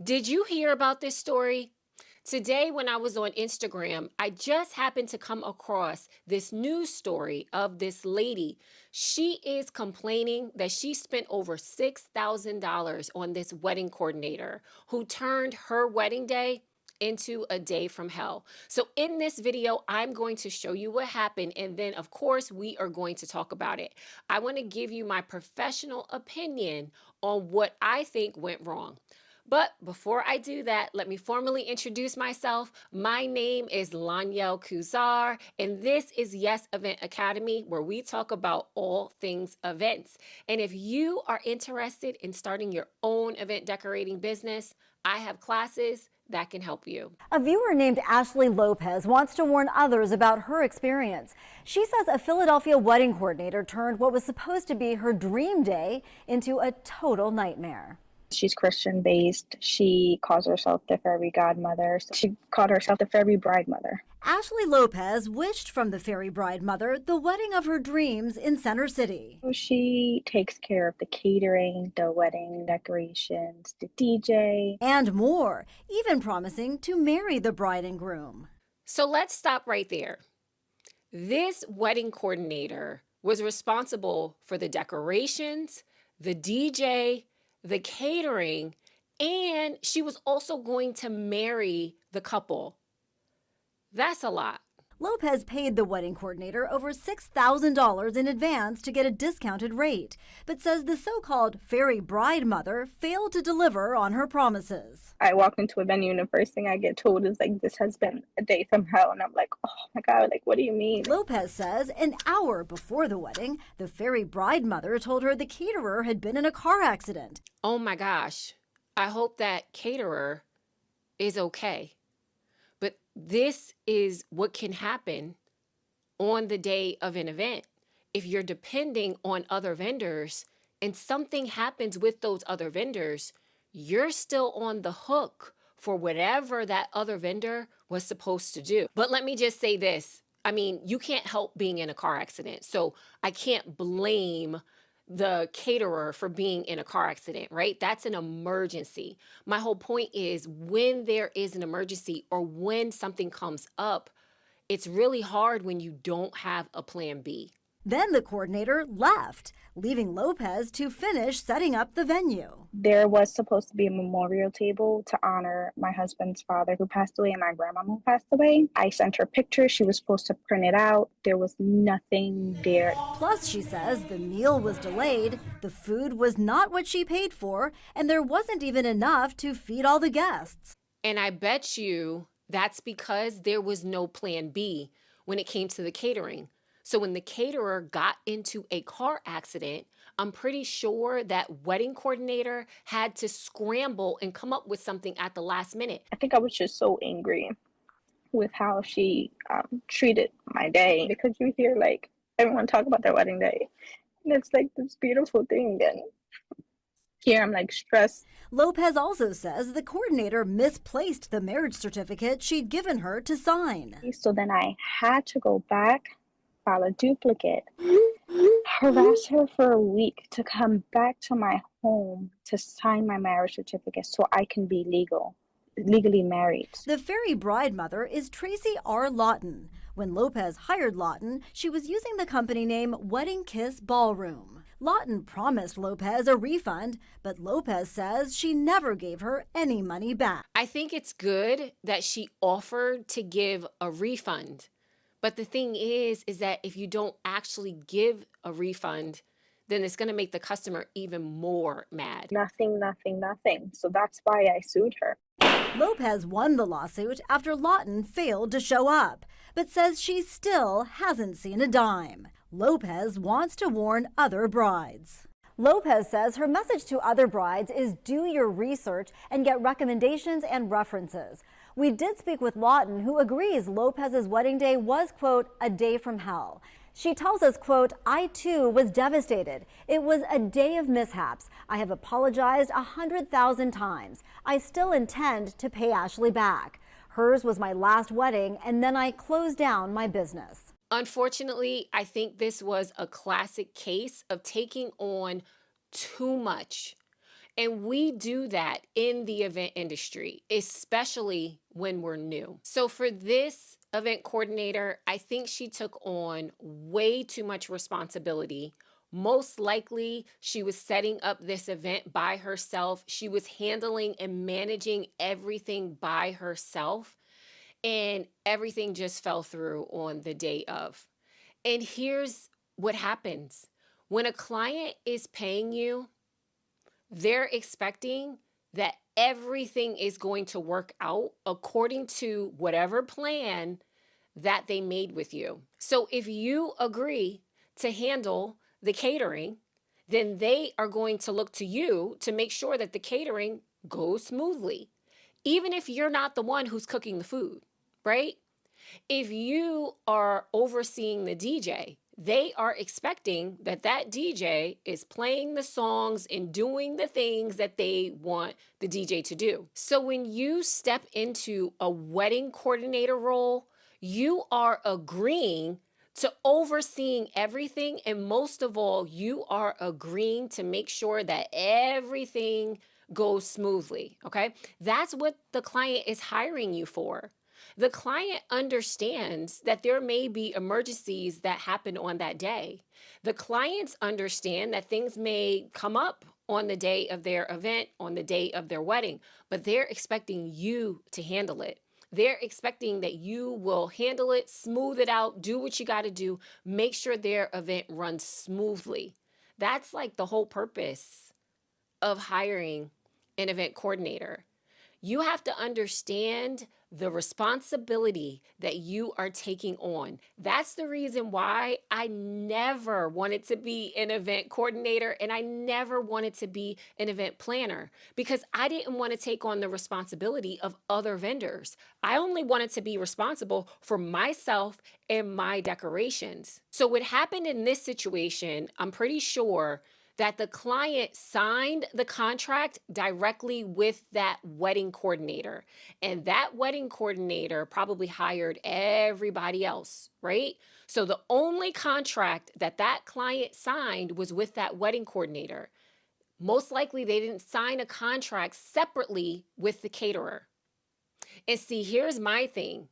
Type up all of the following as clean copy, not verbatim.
Did you hear about this story? Today, when I was on Instagram, I just happened to come across this news story of this lady. She is complaining that she spent over $6,000 on this wedding coordinator who turned her wedding day into a day from hell. So, in this video, I'm going to show you what happened, and then, of course, we are going to talk about it. I want to give you my professional opinion on what I think went wrong. But before I do that, let me formally introduce myself. My name is Lanyel Kuzar, and this is Yes Event Academy, where we talk about all things events. And if you are interested in starting your own event decorating business, I have classes that can help you. A viewer named Ashley Lopez wants to warn others about her experience. She says a Philadelphia wedding coordinator turned what was supposed to be her dream day into a total nightmare. She's Christian based. She calls herself the fairy godmother. She called herself the fairy bride mother. Ashley Lopez wished from the fairy bride mother the wedding of her dreams in Center City. She takes care of the catering, the wedding decorations, the DJ, and more, even promising to marry the bride and groom. So let's stop right there. This wedding coordinator was responsible for the decorations, the DJ, the catering, and she was also going to marry the couple. That's a lot. Lopez paid the wedding coordinator over $6,000 in advance to get a discounted rate, but says the so-called fairy bride mother failed to deliver on her promises. I walk into a venue and the first thing I get told is like, this has been a day from hell. And I'm like, oh my God, like, what do you mean? Lopez says an hour before the wedding, the fairy bride mother told her the caterer had been in a car accident. Oh my gosh. I hope that caterer is okay. But this is what can happen on the day of an event. If you're depending on other vendors and something happens with those other vendors, you're still on the hook for whatever that other vendor was supposed to do. But let me just say this. I mean, you can't help being in a car accident. So I can't blame the caterer for being in a car accident, right? That's an emergency. My whole point is when there is an emergency or when something comes up, it's really hard when you don't have a plan B. Then the coordinator left, leaving Lopez to finish setting up the venue. There was supposed to be a memorial table to honor my husband's father who passed away and my grandma who passed away. I sent her pictures. She was supposed to print it out. There was nothing there. Plus, she says the meal was delayed, the food was not what she paid for, and there wasn't even enough to feed all the guests. And I bet you that's because there was no plan B when it came to the catering. So when the caterer got into a car accident, I'm pretty sure that wedding coordinator had to scramble and come up with something at the last minute. I think I was just so angry with how she treated my day, because you hear like everyone talk about their wedding day and it's like this beautiful thing, and here I'm like stressed. Lopez also says the coordinator misplaced the marriage certificate she'd given her to sign. So then I had to go back, file a duplicate, harass her for a week to come back to my home to sign my marriage certificate so I can be legally married. The fairy bride mother is Tracy R. Lawton. When Lopez hired Lawton, she was using the company name Wedding Kiss Ballroom. Lawton promised Lopez a refund, but Lopez says she never gave her any money back. I think it's good that she offered to give a refund. But the thing is that if you don't actually give a refund, then it's going to make the customer even more mad. Nothing. So that's why I sued her. Lopez won the lawsuit after Lawton failed to show up, but says she still hasn't seen a dime. Lopez wants to warn other brides. Lopez says her message to other brides is do your research and get recommendations and references. We did speak with Lawton, who agrees Lopez's wedding day was, quote, a day from hell. She tells us, quote, I too was devastated. It was a day of mishaps. I have apologized 100,000 times. I still intend to pay Ashley back. Hers was my last wedding, and then I closed down my business. Unfortunately, I think this was a classic case of taking on too much. And we do that in the event industry, especially when we're new. So for this event coordinator, I think she took on way too much responsibility. Most likely, she was setting up this event by herself. She was handling and managing everything by herself, and everything just fell through on the day of. And here's what happens when a client is paying you, they're expecting that everything is going to work out according to whatever plan that they made with you. So if you agree to handle the catering, then they are going to look to you to make sure that the catering goes smoothly, even if you're not the one who's cooking the food, right? If you are overseeing the DJ, they are expecting that that DJ is playing the songs and doing the things that they want the DJ to do. So when you step into a wedding coordinator role, you are agreeing to overseeing everything. And most of all, you are agreeing to make sure that everything goes smoothly. Okay. That's what the client is hiring you for. The client understands that there may be emergencies that happen on that day. The clients understand that things may come up on the day of their event, on the day of their wedding, but they're expecting you to handle it. They're expecting that you will handle it, smooth it out, do what you got to do, make sure their event runs smoothly. That's like the whole purpose of hiring an event coordinator. You have to understand the responsibility that you are taking on. That's the reason why I never wanted to be an event coordinator and I never wanted to be an event planner because I didn't want to take on the responsibility of other vendors. I only wanted to be responsible for myself and my decorations. So what happened in this situation, I'm pretty sure that the client signed the contract directly with that wedding coordinator. And that wedding coordinator probably hired everybody else, right? So the only contract that that client signed was with that wedding coordinator. Most likely they didn't sign a contract separately with the caterer. And see, here's my thing.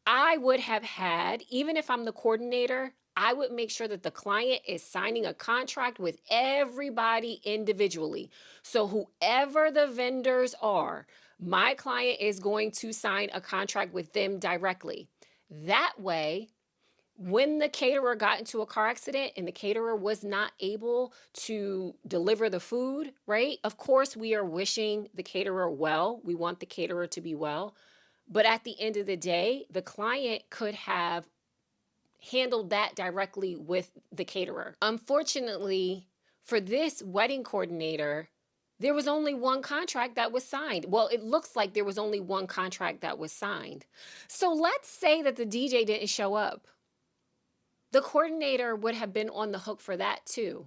I would have had, even if I'm the coordinator, I would make sure that the client is signing a contract with everybody individually. So whoever the vendors are, my client is going to sign a contract with them directly. That way, when the caterer got into a car accident and the caterer was not able to deliver the food, right? Of course, we are wishing the caterer well. We want the caterer to be well. But at the end of the day, the client could have handled that directly with the caterer. Unfortunately, for this wedding coordinator, there was only one contract that was signed. Well, it looks like there was only one contract that was signed. So let's say that the DJ didn't show up. The coordinator would have been on the hook for that too.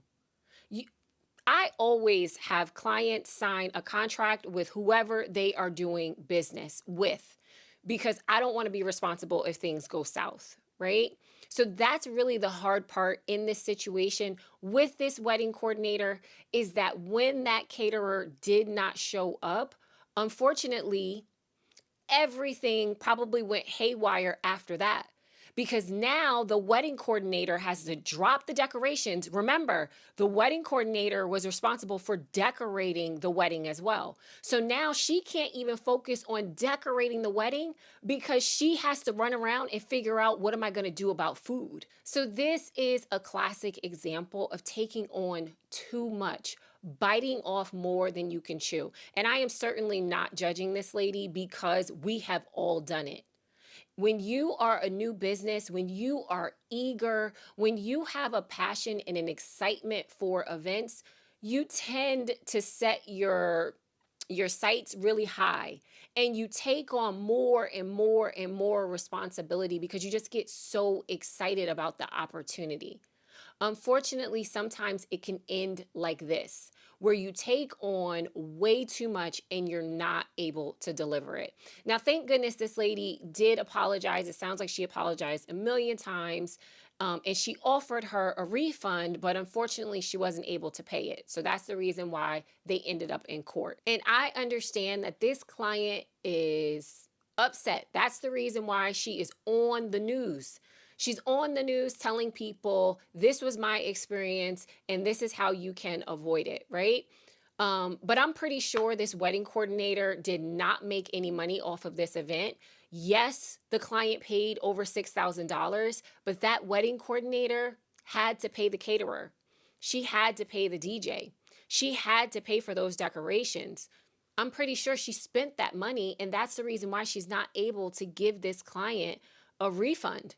I always have clients sign a contract with whoever they are doing business with because I don't want to be responsible if things go south, right? So that's really the hard part in this situation with this wedding coordinator is that when that caterer did not show up, unfortunately, everything probably went haywire after that. Because now the wedding coordinator has to drop the decorations. Remember, the wedding coordinator was responsible for decorating the wedding as well. So now she can't even focus on decorating the wedding because she has to run around and figure out what am I going to do about food. So this is a classic example of taking on too much, biting off more than you can chew. And I am certainly not judging this lady because we have all done it. When you are a new business, when you are eager, when you have a passion and an excitement for events, you tend to set your sights really high and you take on more and more and more responsibility because you just get so excited about the opportunity. Unfortunately, sometimes it can end like this, where you take on way too much and you're not able to deliver it. Now, thank goodness this lady did apologize. It sounds like she apologized a million times. And she offered her a refund, but unfortunately she wasn't able to pay it. So that's the reason why they ended up in court. And I understand that this client is upset. That's the reason why she is on the news. She's on the news telling people, this was my experience and this is how you can avoid it, right? But I'm pretty sure this wedding coordinator did not make any money off of this event. Yes, the client paid over $6,000, but that wedding coordinator had to pay the caterer. She had to pay the DJ. She had to pay for those decorations. I'm pretty sure she spent that money, and that's the reason why she's not able to give this client a refund.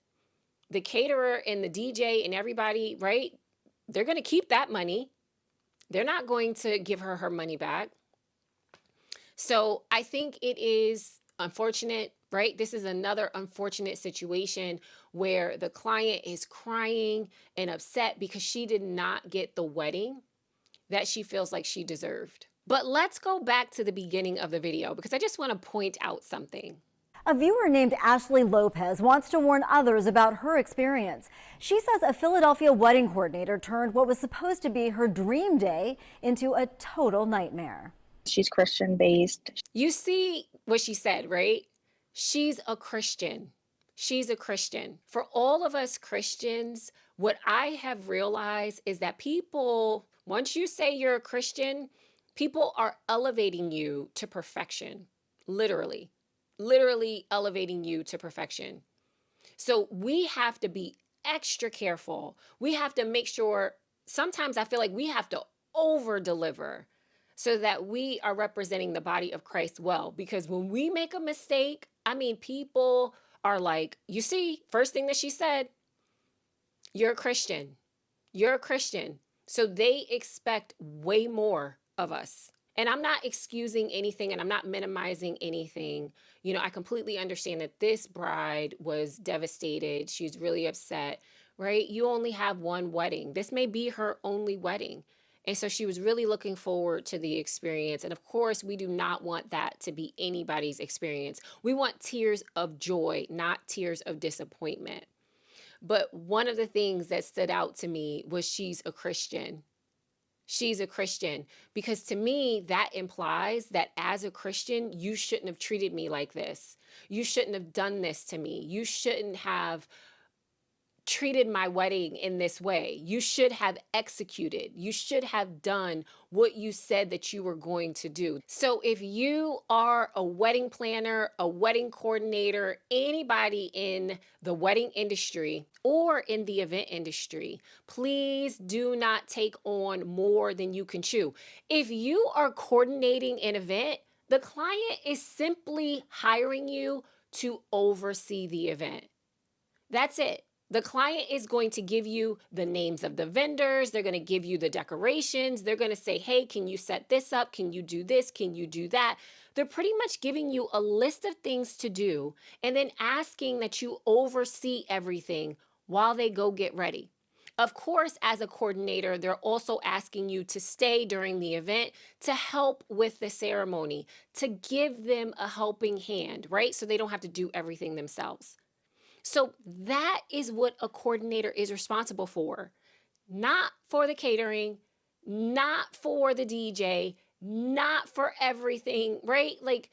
The caterer and the DJ and everybody, right? They're going to keep that money. They're not going to give her her money back. So I think it is unfortunate, right? This is another unfortunate situation where the client is crying and upset because she did not get the wedding that she feels like she deserved. But let's go back to the beginning of the video because I just want to point out something. A viewer named Ashley Lopez wants to warn others about her experience. She says a Philadelphia wedding coordinator turned what was supposed to be her dream day into a total nightmare. She's Christian based. You see what she said, right? She's a Christian. She's a Christian. For all of us Christians, what I have realized is that people, once you say you're a Christian, people are elevating you to perfection, literally elevating you to perfection. So we have to be extra careful. We have to make sure, sometimes I feel like we have to over deliver so that we are representing the body of Christ well. Because when we make a mistake, I mean, people are like, you see, first thing that she said, you're a Christian. You're a Christian. So they expect way more of us. And I'm not excusing anything and I'm not minimizing anything. You know, I completely understand that this bride was devastated. She's really upset, right? You only have one wedding. This may be her only wedding. And so she was really looking forward to the experience. And of course, we do not want that to be anybody's experience. We want tears of joy, not tears of disappointment. But one of the things that stood out to me was she's a Christian. She's a Christian, because to me, that implies that as a Christian, you shouldn't have treated me like this. You shouldn't have done this to me. You shouldn't have treated my wedding in this way. You should have executed. You should have done what you said that you were going to do. So if you are a wedding planner, a wedding coordinator, anybody in the wedding industry or in the event industry, please do not take on more than you can chew. If you are coordinating an event, the client is simply hiring you to oversee the event. That's it. The client is going to give you the names of the vendors. They're going to give you the decorations. They're going to say, hey, can you set this up? Can you do this? Can you do that? They're pretty much giving you a list of things to do and then asking that you oversee everything while they go get ready. Of course, as a coordinator, they're also asking you to stay during the event to help with the ceremony, to give them a helping hand, right? So they don't have to do everything themselves. So that is what a coordinator is responsible for. Not for the catering, not for the DJ, not for everything, right? Like,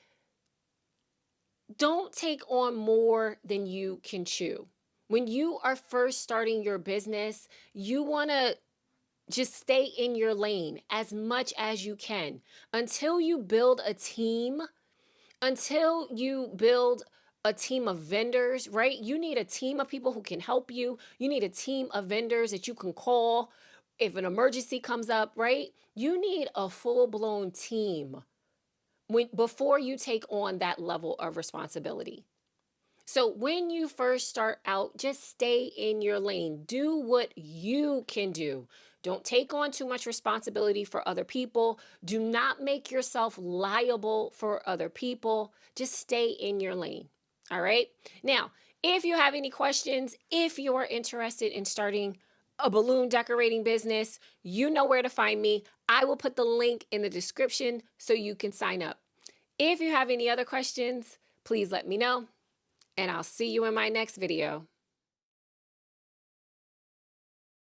don't take on more than you can chew. When you are first starting your business, you want to just stay in your lane as much as you can until you build a team, until you build a team of vendors, right? You need a team of people who can help you. You need a team of vendors that you can call if an emergency comes up, right? You need a full-blown team before you take on that level of responsibility. So when you first start out, just stay in your lane. Do what you can do. Don't take on too much responsibility for other people. Do not make yourself liable for other people. Just stay in your lane. All right. Now, if you have any questions, if you are interested in starting a balloon decorating business, you know where to find me. I will put the link in the description so you can sign up. If you have any other questions, please let me know, and I'll see you in my next video.